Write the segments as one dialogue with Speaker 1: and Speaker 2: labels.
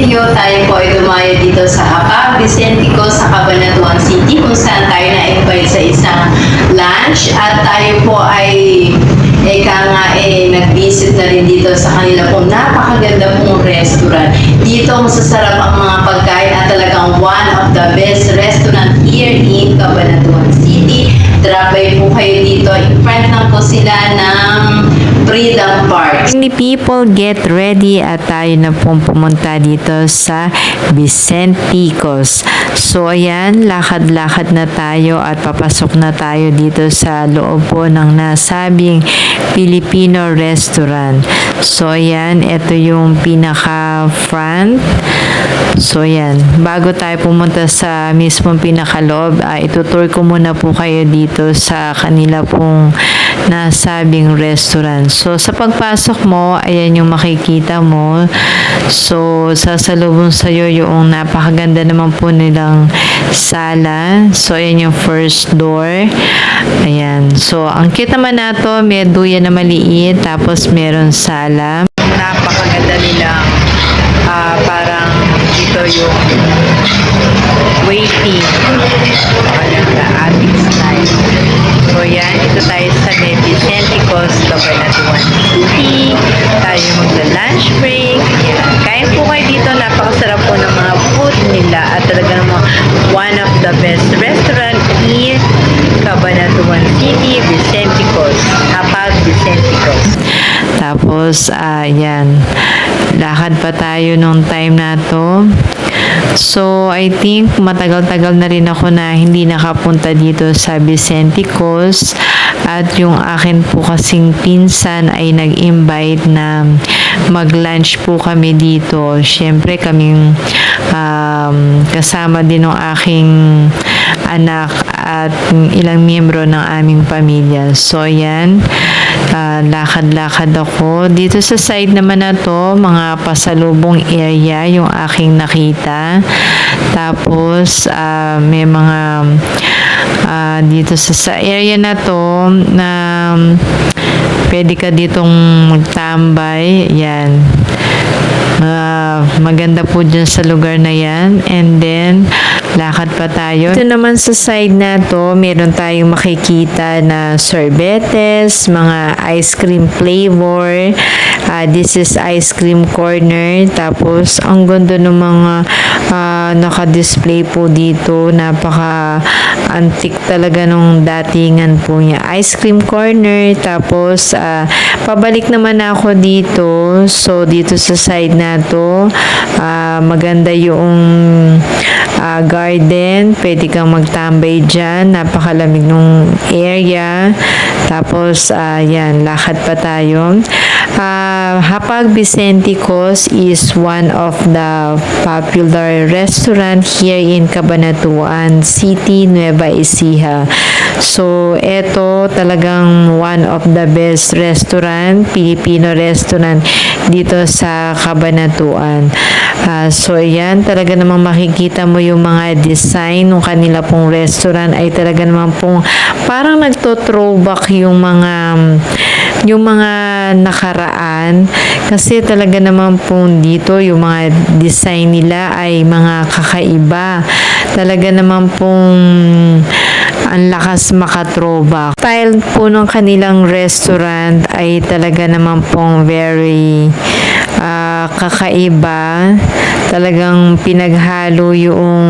Speaker 1: video, tayo po ay dumayo dito sa Apag Vicentico sa Cabanatuan City kung saan tayo na-invite sa isang lunch at tayo po ay nag-visit na rin dito sa kanila pong napakaganda pong restaurant. Dito masasarap ang mga pagkain at talagang one of the best restaurant here in Cabanatuan City. Drop by po kayo dito. In front lang po sila ng Freedom Park.
Speaker 2: Many people, get ready at tayo na pong pumunta dito sa Vicenticos. So ayan, lakad-lakad na tayo at papasok na tayo dito sa loob po ng nasabing Filipino restaurant. So ayan, ito yung pinaka-front. So ayan, bago tayo pumunta sa mismong pinakaloob, itutour ko muna po kayo dito sa kanila pong nasabing restaurant. So sa pagpasok mo, ayan yung makikita mo. So sasalubong sa'yo yung napakaganda naman po nilang sala. So ayan yung first door. Ayan. So ang cute naman nato, may duyan na maliit, tapos meron sala. Napakaganda nilang parang ito yung waiting. Napakaganda ating style. So yan, ito tayo sa Vicenticos, Cabanatuan City. Tayo magla-lunch break. Yan. Kain po kayo dito. Napakasarap po ng mga food nila at talaga namang one of the best restaurant in Cabanatuan City, Vicenticos. Apag Vicenticos. Tapos, yan. Lakad pa tayo nung time na to. So, I think matagal-tagal na rin ako na hindi nakapunta dito sa Vicenticos at yung akin po kasing pinsan ay nag-invite na mag-lunch po kami dito. Siyempre, kaming kasama din ng aking anak at ilang miyembro ng aming pamilya. So, yan. Lakad-lakad ako. Dito sa side naman na to, mga pasalubong area yung aking nakita. Tapos, may mga dito sa area na to na pwede ka ditong magtambay. Yan. Maganda po dyan sa lugar na yan. And then, lakad pa tayo. Ito naman sa side na to, meron tayong makikita na sorbetes, mga ice cream flavor. This is ice cream corner. Tapos, ang ganda ng mga naka-display po dito. Napaka-antique talaga nung datingan po niya. Ice cream corner. Tapos, pabalik naman ako dito. So, dito sa side na to, maganda yung garden. Pwede kang magtambay dyan. Napakalamig nung area. Tapos, yan, lakad pa tayo. Hapag Vicenticos is one of the popular restaurant here in Cabanatuan City, Nueva Ecija. So, eto talagang one of the best restaurant, Filipino restaurant dito sa Cabanatuan. So, ayan, talaga namang makikita mo yung mga design ng kanila pong restaurant ay talaga namang pong parang nagto-throwback yung mga nakaraan kasi talaga naman pong dito yung mga design nila ay mga kakaiba. Talaga naman pong ang lakas maka-throwback. Style po ng kanilang restaurant ay talaga naman pong very kakaiba. Talagang pinaghalo yung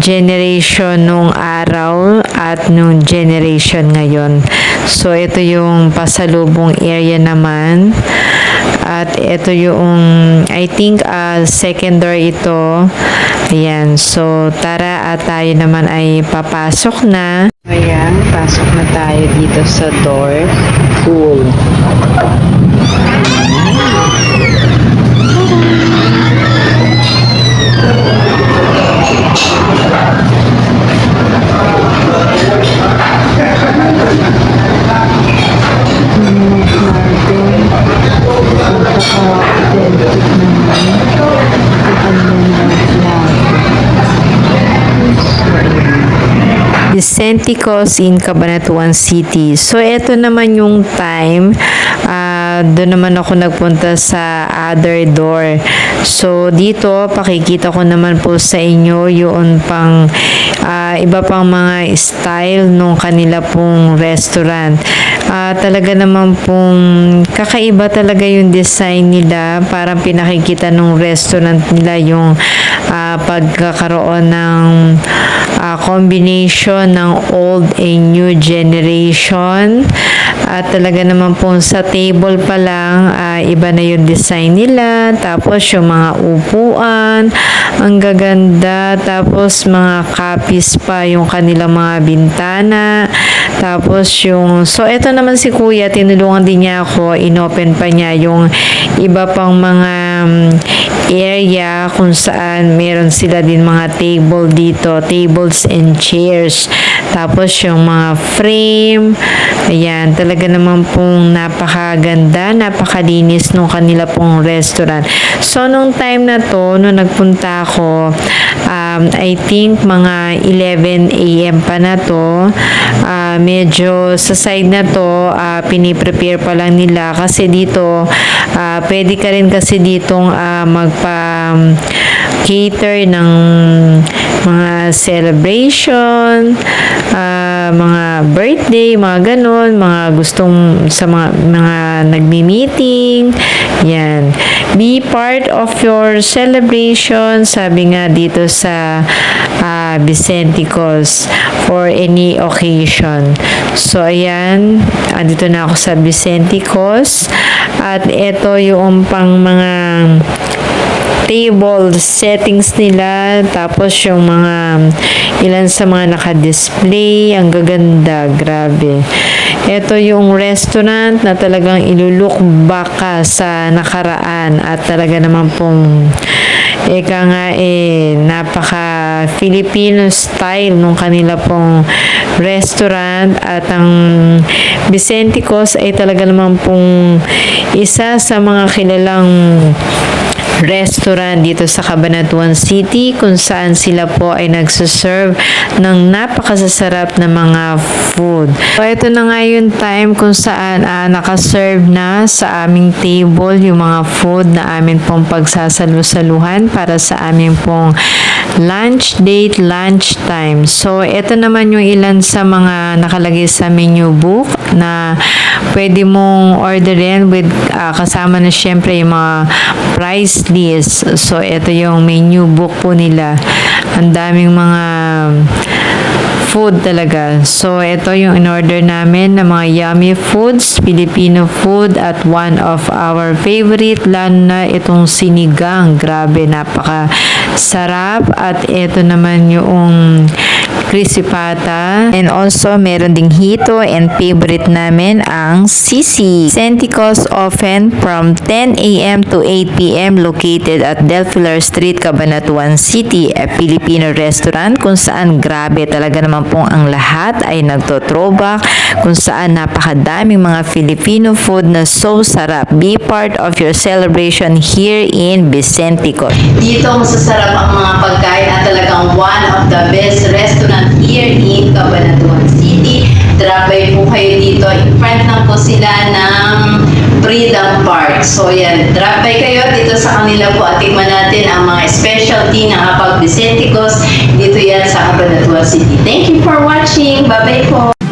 Speaker 2: generation nung araw at nung generation ngayon. So, ito yung pasalubong area naman. At ito yung, I think, second door ito. Ayan. So, tara at tayo naman ay papasok na. Ayan, pasok na tayo dito sa door. Cool. Vicenticos in Cabanatuan City. So, ito naman yung time. doon naman ako nagpunta sa other door. So, dito, pakikita ko naman po sa inyo yung pang iba pang mga style nung kanila pong restaurant. Talaga naman pong kakaiba talaga yung design nila. Parang pinakikita nung restaurant nila yung pagkakaroon ng combination ng old and new generation. At talaga naman po sa table pa lang, iba na yung design nila. Tapos yung mga upuan, ang gaganda. Tapos mga copies pa yung kanilang mga bintana. Tapos so ito naman si Kuya, tinulungan din niya ako, inopen pa niya yung iba pang mga area kung saan meron sila din mga table dito, tables and chairs. Tapos yung mga frame, ayan, talaga naman pong napakaganda, napakalinis nung kanila pong restaurant. So, nung time na to, nung nagpunta ako, I think mga 11 a.m. pa na to, medyo sa side na to, piniprepare pa lang nila kasi dito, pwede ka rin kasi ditong magpa-cater ng mga celebration, mga birthday, mga ganon, mga gustong sa mga nagmi-meeting. Yan. Be part of your celebration, sabi nga dito sa Vicenticos for any occasion. So, ayan. Dito na ako sa Vicenticos. At ito yung pang mga table settings nila, tapos yung mga ilan sa mga naka-display, ang gaganda, grabe. Ito yung restaurant na talagang iluluk back ka sa nakaraan at talaga naman pong napaka Filipino style nung kanila pong restaurant. At ang Vicenticos ay talaga naman pong isa sa mga kilalang restaurant dito sa Cabanatuan City kung saan sila po ay nagsaserve ng napakasasarap na mga food. So, ito na nga yung time kung saan nakaserve na sa aming table yung mga food na amin pong pagsasalu-saluhan para sa aming pong lunch date, lunch time. So, ito naman yung ilan sa mga nakalagay sa menu book na pwede mong orderin with kasama na syempre yung mga price list. So, ito yung menu book po nila. Ang daming mga food talaga. So, ito yung in-order namin na mga yummy foods, Filipino food, at one of our favorite, lalo na itong sinigang. Grabe, napaka sarap. At ito naman yung crispy pata. And also, meron ding hito and favorite namin ang sisi. Vicenticos open from 10 a.m. to 8 p.m. located at Del Pilar Street, Cabanatuan City, a Filipino restaurant kung saan grabe talaga naman pong ang lahat ay nagto-throwback kung saan napakadaming mga Filipino food na so sarap. Be part of your celebration here in Vicenticos.
Speaker 1: Dito masasarap ang mga pagkain at talagang one of the best restaurant here in Cabanatuan City. Drop by po kayo dito. In front lang po sila ng Freedom Park. So yan, drop by kayo dito sa kanila po at tikman natin ang mga specialty ng Hapag Vicenticos dito yan sa Cabanatuan City. Thank you for watching. Bye-bye po.